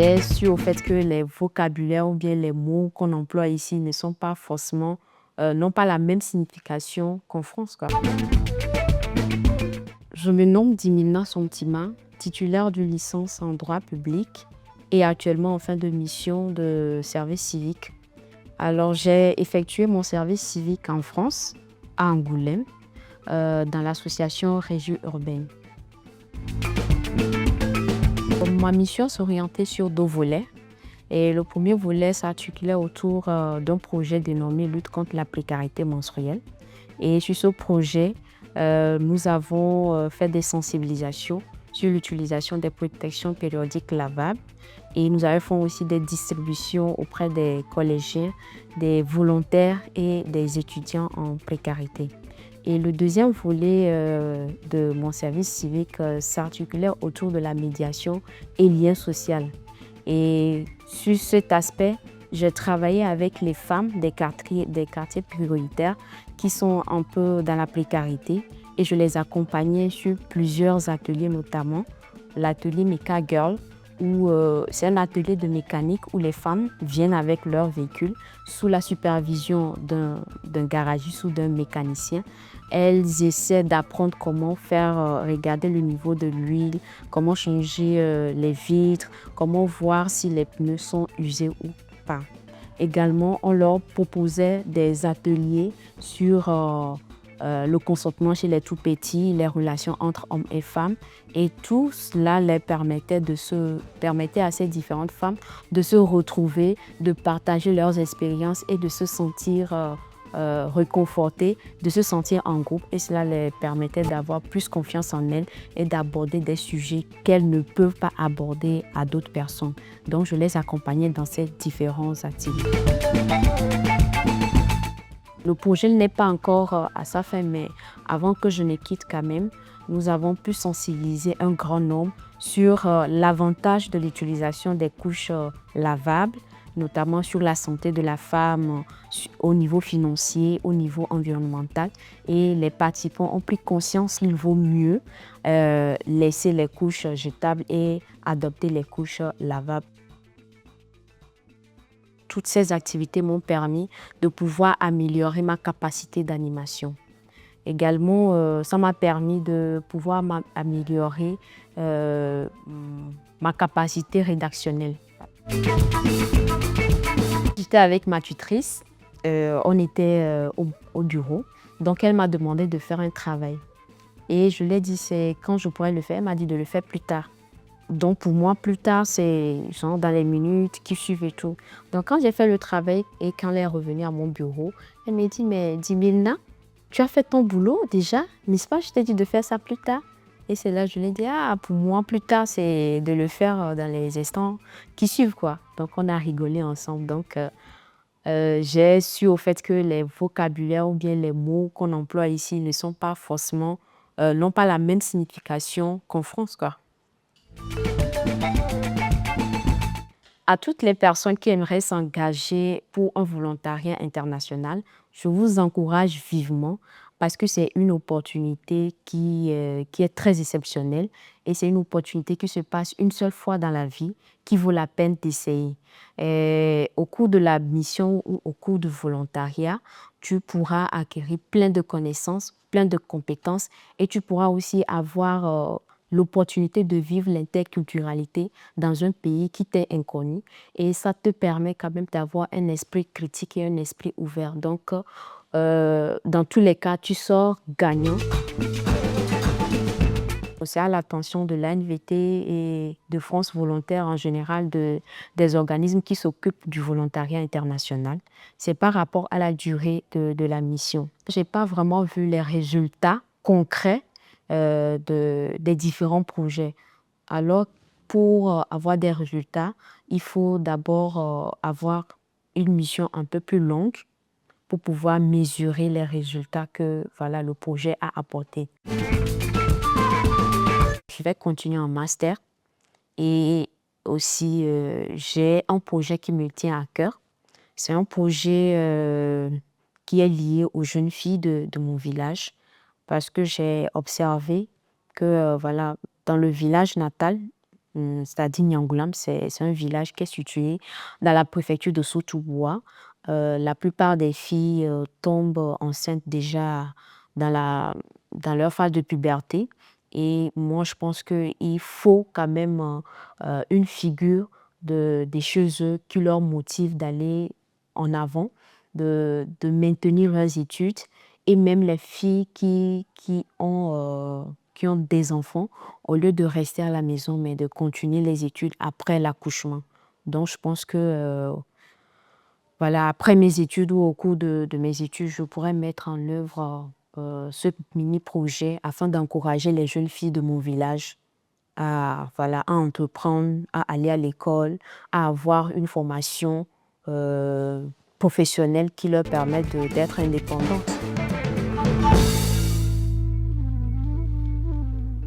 j'ai su au fait que les vocabulaires ou bien les mots qu'on emploie ici ne sont pas forcément, n'ont pas la même signification qu'en France, quoi. Je me nomme Dimilna Sontima, titulaire d'une licence en droit public et actuellement en fin de mission de service civique. Alors, j'ai effectué mon service civique en France, à Angoulême, dans l'association Régie Urbaine. Ma mission s'orientait sur 2 volets. Et le premier volet s'articulait autour d'un projet dénommé Lutte contre la précarité menstruelle. Et sur ce projet, nous avons fait des sensibilisations sur l'utilisation des protections périodiques lavables. Et nous avons fait aussi des distributions auprès des collégiens, des volontaires et des étudiants en précarité. Et le deuxième volet de mon service civique s'articulait autour de la médiation et lien social. Et sur cet aspect, j'ai travaillé avec les femmes des quartiers prioritaires qui sont un peu dans la précarité et je les accompagnais sur plusieurs ateliers, notamment l'atelier Mecha Girl, où c'est un atelier de mécanique où les femmes viennent avec leur véhicule sous la supervision d'un garagiste ou d'un mécanicien. Elles essaient d'apprendre comment faire regarder le niveau de l'huile, comment changer les vitres, comment voir si les pneus sont usés ou pas. Également, on leur proposait des ateliers sur le consentement chez les tout-petits, les relations entre hommes et femmes. Et tout cela les permettait à ces différentes femmes de se retrouver, de partager leurs expériences et de se sentir réconfortées, de se sentir en groupe. Et cela les permettait d'avoir plus confiance en elles et d'aborder des sujets qu'elles ne peuvent pas aborder à d'autres personnes. Donc, je les accompagnais dans ces différentes activités. Le projet n'est pas encore à sa fin, mais avant que je ne quitte quand même, nous avons pu sensibiliser un grand nombre sur l'avantage de l'utilisation des couches lavables, notamment sur la santé de la femme au niveau financier, au niveau environnemental. Et les participants ont pris conscience qu'il vaut mieux laisser les couches jetables et adopter les couches lavables. Toutes ces activités m'ont permis de pouvoir améliorer ma capacité d'animation. Également, ça m'a permis de pouvoir améliorer ma capacité rédactionnelle. J'étais avec ma tutrice, on était au bureau, donc elle m'a demandé de faire un travail. Et je lui ai dit, c'est quand je pourrais le faire, elle m'a dit de le faire plus tard. Donc pour moi, plus tard, c'est genre dans les minutes qui suivent et tout. Donc quand j'ai fait le travail et quand elle est revenue à mon bureau, elle m'a dit, mais Dimilna, tu as fait ton boulot déjà, n'est-ce pas? Je t'ai dit de faire ça plus tard. Et c'est là que je lui ai dit, ah, pour moi, plus tard, c'est de le faire dans les instants qui suivent, quoi. Donc on a rigolé ensemble. Donc j'ai su au fait que les vocabulaires ou bien les mots qu'on emploie ici ne sont pas forcément, n'ont pas la même signification qu'en France, quoi. À toutes les personnes qui aimeraient s'engager pour un volontariat international, je vous encourage vivement parce que c'est une opportunité qui est très exceptionnelle et c'est une opportunité qui se passe une seule fois dans la vie qui vaut la peine d'essayer. Au cours de la mission ou au cours du volontariat, tu pourras acquérir plein de connaissances, plein de compétences et tu pourras aussi avoir l'opportunité de vivre l'interculturalité dans un pays qui t'est inconnu et ça te permet quand même d'avoir un esprit critique et un esprit ouvert. Donc, dans tous les cas, tu sors gagnant. C'est à l'attention de l'ANVT et de France Volontaire en général, des organismes qui s'occupent du volontariat international. C'est par rapport à la durée de la mission. Je n'ai pas vraiment vu les résultats concrets des différents projets. Alors, pour avoir des résultats, il faut d'abord avoir une mission un peu plus longue pour pouvoir mesurer les résultats que voilà, le projet a apportés. Je vais continuer en master et aussi j'ai un projet qui me tient à cœur. C'est un projet qui est lié aux jeunes filles de mon village parce que j'ai observé que voilà, dans le village natal, c'est-à-dire Niangoulam, c'est un village qui est situé dans la préfecture de Sotoboua. La plupart des filles tombent enceintes déjà dans dans leur phase de puberté. Et moi, je pense qu'il faut quand même une figure des choses qui leur motive d'aller en avant, de maintenir leurs études. Et même les filles qui ont des enfants, au lieu de rester à la maison, mais de continuer les études après l'accouchement. Donc, je pense que, voilà, après mes études ou au cours de mes études, je pourrais mettre en œuvre ce mini-projet afin d'encourager les jeunes filles de mon village voilà, à entreprendre, à aller à l'école, à avoir une formation professionnelle qui leur permette d'être indépendantes.